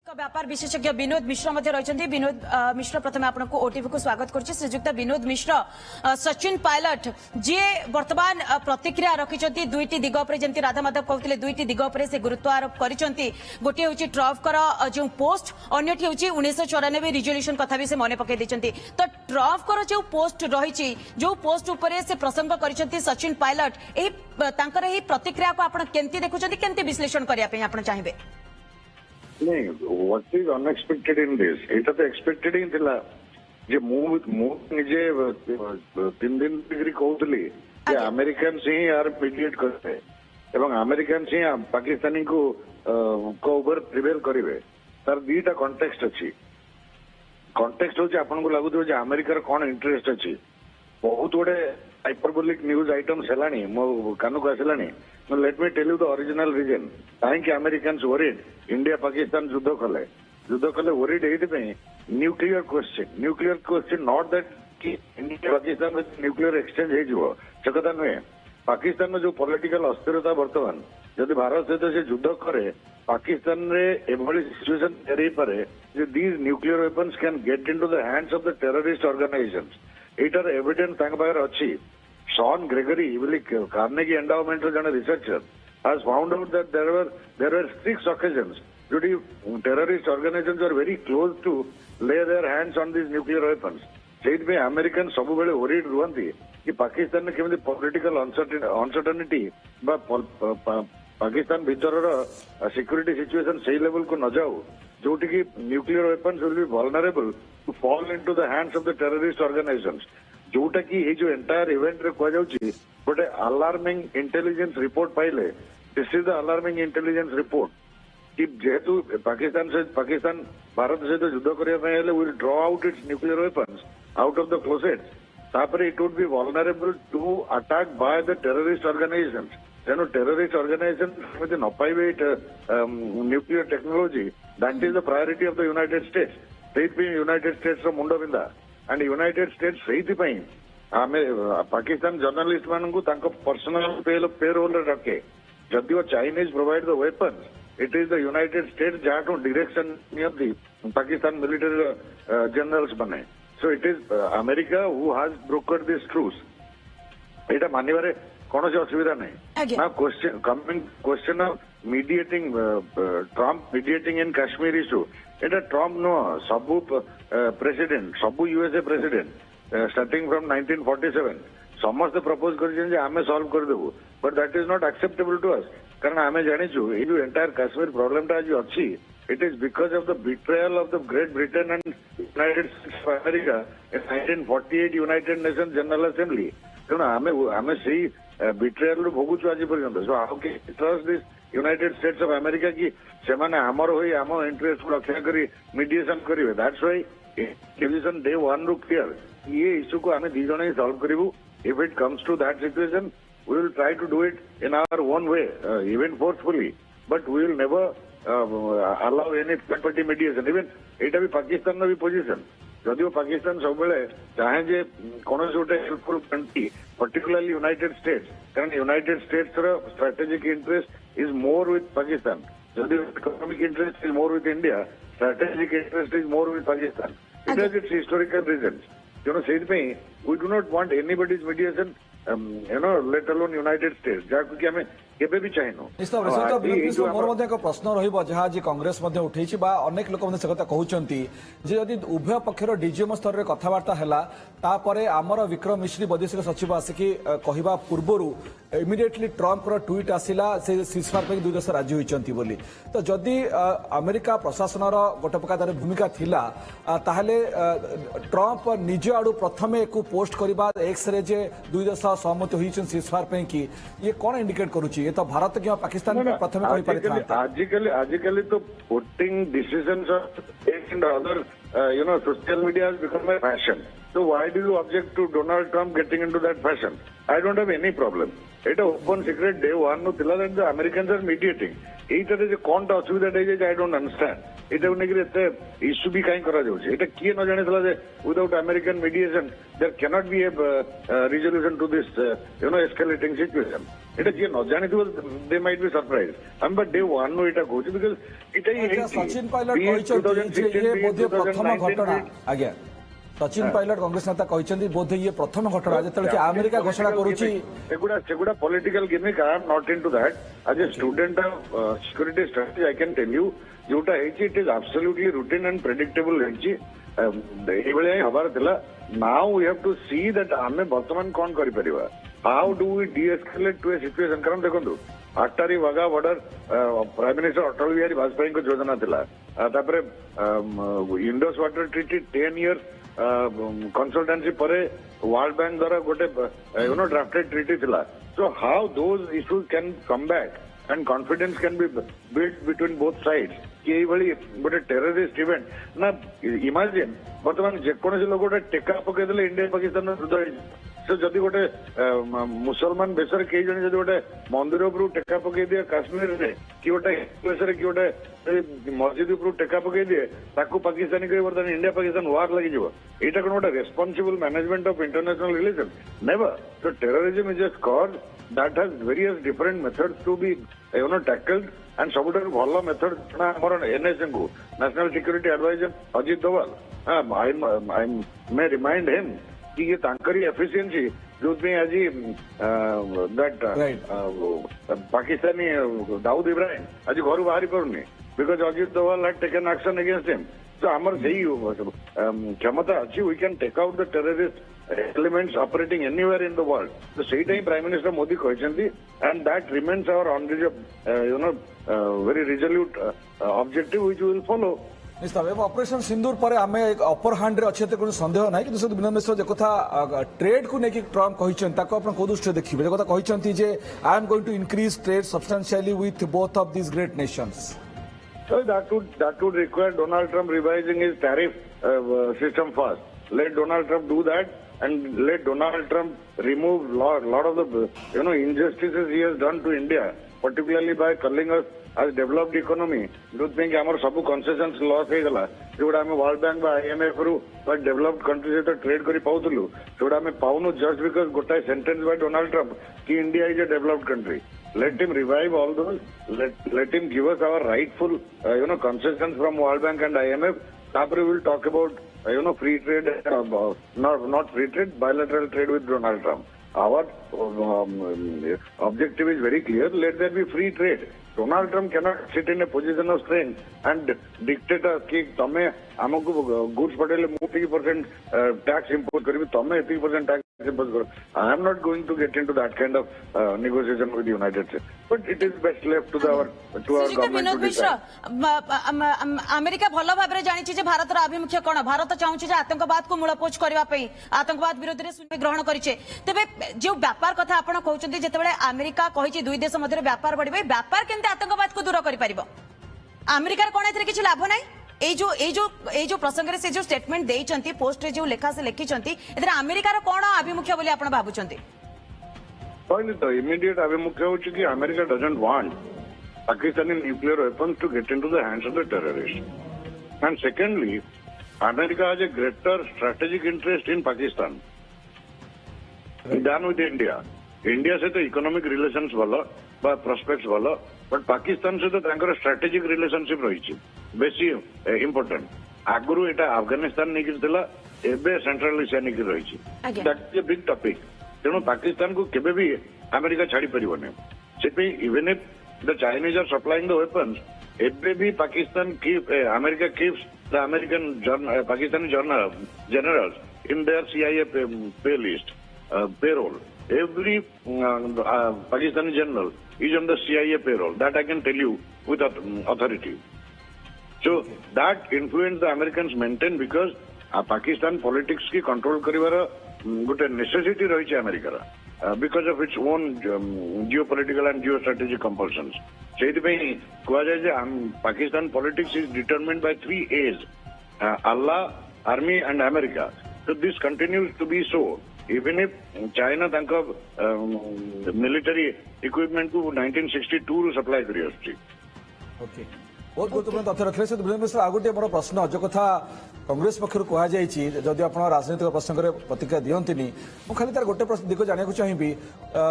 व्यापार विशेषज्ञ विनोद मिश्र रही विनोद मिश्र प्रथम आपको ओटीवी को स्वागत करुच्ची श्रीजुक्त विनोद मिश्र सचिन पायलट जी वर्तमान प्रतिक्रिया रखिंट दुईटी दिग पर जमी राधामाधव कहते दुईटी दिग पर से गुरुत्व आरोप कर गोटे हूँ ट्रम्पर जो पोस्ट अन्यटी हूँ 1994 रिजोल्यूशन कथा भी से मन पकई तो ट्रम्पर जो पोस्ट रही जो पोस्ट उपर से प्रसंग कर सचिन पायलट यही प्रतिक्रिया को आप केमती देखुं केमती विश्लेषण करने चाहिए नहीं what is unexpected in this एटा तो एक्सपेक्टेड ही थिला जे निजे 3 दिन डिग्री कहूली अमेरिकन से ही यार मीडिएट करते एवं अमेरिकन से पाकिस्तानी को ऊपर प्रिवेल करेंगे तार दीटा कॉन्टेक्स्ट अच्छी कॉन्टेक्स्ट होची आपन को लागुथो जे अमेरिका कौन इंटरेस्ट अच्छी बहुत गुड़े हाइपरबोलिक न्यूज आइटम्स हेलानी मो कानू को आसलानी let me tell you the original reason कहीं अमेरिकन्स वरीड इंडिया पाकिस्तान युद्ध कले worried nuclear question not that कि इंडिया पाकिस्तान में न्यूक्लियर एक्सचेंज हो कथा नुहे पाकिस्तान में जो पॉलिटिकल अस्थिरता बर्तमान जदि भारत सहित से युद्ध करे पाकिस्तान रे एभली सिचुएशन तैयारी पारे जे these nuclear weapons can get into the hands of the terrorist organisations एटार एविडेंस तांग पाखरे अछि शॉन ग्रेगरी कार्नेगी एंडाउमेंट जने researcher has found out that there were 6 occasions where terrorist organizations are very close to lay their hands on these nuclear weapons. से American सब बेले worried रुहंती कि पाकिस्तान में केमती पॉलिटिकल अनसर्टेनिटी पाकिस्तान भीतर सिक्योरिटी सिचुएशन सही level को न जाऊ जोटी कि nuclear weapons will be vulnerable to fall into the hands of the terrorist organisations जोटा कि ये जो एंटायर इवेंट रे कह जाउची गोटे अलार्मिंग इंटेलिजेंस रिपोर्ट पाइले this is the alarming intelligence report कि जेहेतु पाकिस्तान भारत सहित युद्ध करने will draw out its nuclear weapons out of the closet तापर it would be vulnerable to attack by the terrorist organisations तेणु टेररिस्ट ऑर्गेनाइजेशन न पाइबे nuclear technology that is the priority of the United States से United States मुंड बिंदा and United States से Pakistan journalist मानू personal payroll रखे जदिव Chinese provide the weapons it is the United States जहाँ डायरेक्शन नियंती पाकिस्तान मिलिटरी जनरल्स बने so it is America who has brokered this truce एटा मानिबारे कौन से असुविधा नहीं ना question of mediating Trump mediating in Kashmir issue एटा ट्रम्प नुह सबू प्रेसिडेंट सबू यूएसए प्रेसिडेंट स्टार्टिंग फ्रॉम 1947 समस्त प्रपोज कर आमे सॉल्व करदेबू but that is not acceptable to us कारण आमे जानिछु ये जो एंटायर काश्मीर प्रॉब्लम टा जो अच्छी it is because of the betrayal of the great Britain and United states of America in 1948 United Nations general assembly तेणु आमे से बिट्रेयल रू भोगुछु आज पर्यंत so how can trust this United states of America की सेमाने आमर होई आम इंटरेस्ट को रक्षा करी मीडिएशन करेंगे दैट्स व्हाई डिविजन डे 1 रू क्लियर ये इश्यू को आमे दी जण ही सॉल्व करिवु if it comes to that situation we will try to do it in our own way even forcefully but we will never allow any third party mediation even एटा भी पाकिस्तान भी position जदिव Pakistan सब बेले चाहे जे कौन गोटे helpful country particularly United States कारण United States strategic interest is more with Pakistan जदिव economic interest is more with India strategic interest is more with Pakistan it has its historical reasons तेणु से we do not want anybody's mediation let alone United States जहाँ कि आम केबे भी चाहिए मोर एक प्रश्न रहा जी कांग्रेस उठे अनेक लोक से कथा कहते जदि उभय पक्षर डीजीएम स्तर में कथबार्ता है आमर विक्रम मिश्री वैदेशिक सचिव आसिक कहवा पूर्वर इमिडिएटली ट्रम्प ट्वीट आसला से सीजफायर पर दुई देश राजी होती तो जदि अमेरिका प्रशासन गोटे प्रकार भूमिका थिला ताहले ट्रम्प निज आड़ू प्रथम एक पोस्ट करवा एक्स रे जे दुई देश सहमत होती सीजफायर पर कि ये कौन इंडिकेट करुच्ची तो भारत कि पाकिस्तान प्रथम आजिकल तो voting decisions and other social media has become a fashion. So why do you object to Donald Trump getting into that fashion? I don't have any problem. It open secret day 1 no thila that the Americans are mediating. एटारे जे कौन टा असुविधा जे I don't understand एटा नेकी एते issue भी कहीं करा जाउछे एटा किए न जानितला जे without American mediation there can not be a resolution to this escalating situation এটা যে ন জানিଥିବ দে মাইট বি ସରପ୍ରାଇଜ আমি বা ডে 1 ରୁ ଏଇଟା କହୁଛି ବିକଜ ଏଇଟା ହିଁ ହେଇଛି ସଚିନ ପାଇଲଟ କହିଛନ୍ତି ଯେ ଇଏ ବୋଧେ ପ୍ରଥମ ଘଟଣା ଆଜ୍ଞା ସଚିନ ପାଇଲଟ କଂଗ୍ରେସ ନେତା କହିଛନ୍ତି ବୋଧେ ଇଏ ପ୍ରଥମ ଘଟଣା ଯେତେବେଳେ କି ଆମେରିକା ଘୋଷଣା କରୁଛି ସେଗୁଡା ପଲିଟିକାଲ ଗେମିକ୍ I am not into that as a student of security strategy I can tell you ଯୋଉଟା ହେଇଛି it is absolutely routine and predictable ହେଇଛି ଏଇଭଳିଆ ହିଁ ହବାର ଥିଲା now we have to see that ଆମେ ବର୍ତ୍ତମାନ କଣ କରିପାରିବା how do we de-escalate to a situation कारण देखो Attari Wagah border prime minister Atal Bihari Vajpayee को योजना थिला तापरे Indus water treaty 10 years consultancy परे वर्ल्ड बैंक द्वारा गोटे ड्राफ्टेड ट्रीटी थिला so how those issues can come back and confidence can be build between both sides कि गोटे टेररिस्ट इवेंट ना इमेजिन बर्तमान जेकोसी लोक गोटे टेका पकईदे इंडिया पाकिस्तान युद्ध तो जदि गोटे मुसलमान बेसर कई जन जदि गोटे मंदिर उपरू टेका पकई दिए काश्मीर रे कि गोटे बेसर कि गोटे मस्जिद उपरू टेका पकई दिए ताकू पाकिस्तानी कही बर्तमान इंडिया पाकिस्तान वार लगी एटा कौन गोटे responsible management of international relation never तो terrorism is a cause that has various different methods to be tackled and सबुठ भल मेथड आमर एनएसए को national security adviser Ajit Doval I may remind him कि ये तांकरी एफिशिएंसी जो आज दैट पाकिस्तानी दाऊद इब्राहिम आज घर बाहरी पारुनी because Ajit Doval had taken action against him तो आमर सही क्षमता अच्छी we can take out the terrorist elements operating anywhere in the world तो सहीटा ही प्राइम मिनिस्टर मोदी कहते and that remains our very resolute objective which we will follow निश्चित भाव ऑपरेशन सिंदूर पर आम एक अपर हैंड अच्छे कोई सन्देह ना कि विनोद मिश्र जो कथा ट्रेड को लेकिन ट्रम्प कहते कौ दृष्टि देखिए जो कथा कहते I am going to increase trade substantially with both of this great nations So that would require Donald Trump revising his tariff system first. Let Donald Trump do that, and let Donald Trump remove lot of the injustices he has done to India, particularly by calling us as developed economy. Do think our सब concessions loss हो गला जोड़ा हमें world bank बा IMF रू बा developed country से तो ट्रेड करी पाउतलु जोड़ा हमें पाउनु जस्ट बिकॉज गोटाए सेंटेंस बाय डोनाल्ड ट्रम्प कि India is a developed country. Let him revive all those. Let him give us our rightful, concessions from World Bank and IMF. After we will talk about, free trade, not free trade, bilateral trade with Donald Trump. Our objective is very clear. Let there be free trade. Donald Trump cannot sit in a position of strength and dictate कि तमे हमको goods पटेले मुफ्त percent tax impose करी तमे 80% tax impose करो. I am not going to get into that kind of negotiation with the United States. But it is best left to our government. Vinod Mishra America भल भाव जानी भारत आभिमुख्य कौन भारत चाहूँ आतंकवाद को मूलपोच करने आतंकवाद विरोध में ग्रहण करे तेरे जो व्यापार कथा आप कहते जिते अमेरिका कही दुई देश मध्य व्यापार बढ़े व्यापार केमती आतंकवाद को दूर कर अमेरिकार कौन ए किसी लाभ ना जो प्रसंग से जो स्टेटमेंट देइचंती पोस्ट रे जो लेखा से लिखिचंती एतरा अमेरिकार कोन अभिमुख्य बोली आपण भाबुचंती कहली तो इमीडिएट अभिमुख्य होची कि America doesn't want Pakistani nuclear weapons to get into the hands of the terrorist. And secondly America has a greater strategic interest in Pakistan than with India. India से तो इकोनॉमिक रिलेशंस भलो बा प्रोस्पेक्ट्स भलो बट पाकिस्तान से तो तांकर स्ट्रेटेजिक रिलेशनशिप रही बेसी इम्पोर्टेंट आगुरी एटा अफगानिस्तान नहीं थिला एबे सेंट्रल एशिया नहीं रही that is a big topic. तेणु पाकिस्तान को केबे भी अमेरिका छाड़ी परिबने से even if the Chinese are supplying the weapons एबे भी Pakistan America keeps the American Pakistani generals in their CIA pay list payroll. Every Pakistani general is on the CIA payroll. That I can tell you with authority. So that influence the Americans maintain because Pakistan politics की control करिवार गोटे necessity रही है America because of its own geopolitical and geostrategic compulsions. सेहित पे कहा जाए जे Pakistan politics is determined by 3 A's: Allah, Army and America. So this continues to be so. Even if China तंक military equipment को 1962 रू supply करी आछी. Okay बहुत गुरुत्वपूर्ण तथ्य रखिले से विनोद मिश्र आ गोटे मोर प्रश्न जो कथा कांग्रेस पक्षर कहुई जदि आप राजनीतिक प्रसंग में प्रतिक्रिया दियंतिनी मु खाली तार गोटे दिग जाना चाहिए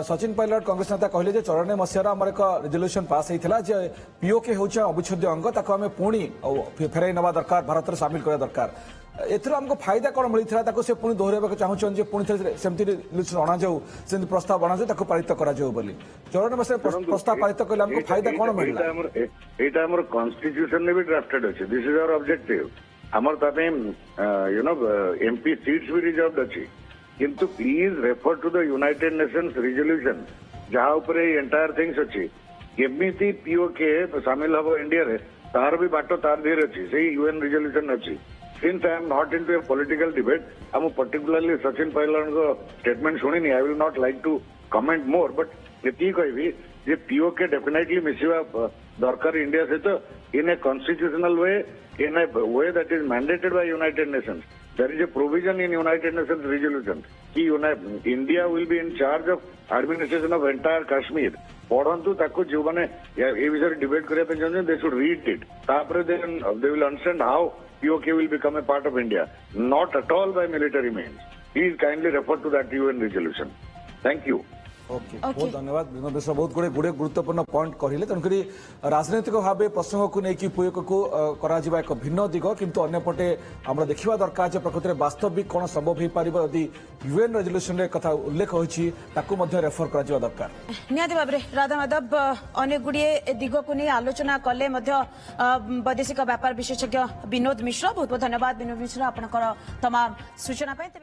सचिन पायलट कांग्रेस नेता कहले 94 मसीहार आम एक रिजोल्यूशन पास होता है पीओके हूँ अविच्छेद्य अंग ताको आम पुणी फेराई नवा दरकार भारत में सामिल करवा दरकार एथर हमको फायदा कौन मिलता ताको से पुणी दोहराइबा चाहूँ पुणी थे सेमती रिजोल्यूशन अणाऊ से प्रस्ताव अणाऊ ताको पारित करा जाऊ बोली 94 मसीह प्रस्ताव पारित कले हमको फायदा कौन मिलला एटा हमर कॉन्स्टिट्यूशन ने भी ड्राफ्टेड अछि दिस इज आवर ऑब्जेक्टिव हमर तापे यू नो एमपी सीट्स भी रिजर्व्ड अछि किंतु please refer to the United Nations resolution जहां ऊपर एंटायर थिंग्स अछि केमिति पीओके शामिल हबो इंडिया रे तार भी बाटो तार धीर अछि सेही यूएन रिजोल्यूशन अछि Since I am not into a political debate, I am particularly Sachin Pailan को statement सुनी नहीं. I will not like to comment more, but ये कोई भी ये POK definitely मिसिवा दरकार इंडिया से तो in a constitutional way, in a way that is mandated by United Nations. There is a provision in United Nations resolution कि India will be in charge of administration of entire Kashmir. पढ़ंतु ताको जो माने ये विषय debate करने पे चाहते they should read it. तापरे they will understand how POK will become a part of India, not at all by military means. Please kindly refer to that UN resolution. Thank you. Okay बहुत धन्यवाद विनोद मिश्र बहुत गुड़े गुरुत्वपूर्ण point कहले तेणुक राजनैतिक भाव प्रसंग को लेकिन पीओके को करा एक भिन्न दिग किंतु अन्यपटे आम देखा दरकार जे प्रकृति में वास्तविक कौन संभव हो पार यदि यूएन रेजोल्यूशन कथा उल्लेख होती रेफर करा दरकार निहाती भाव में राधा माधव अनेक गुड़िए दिग को नहीं आलोचना कले वैदेशिक व्यापार विशेषज्ञ विनोद मिश्र बहुत बहुत धन्यवाद विनोद मिश्र आपनकर तमाम सूचना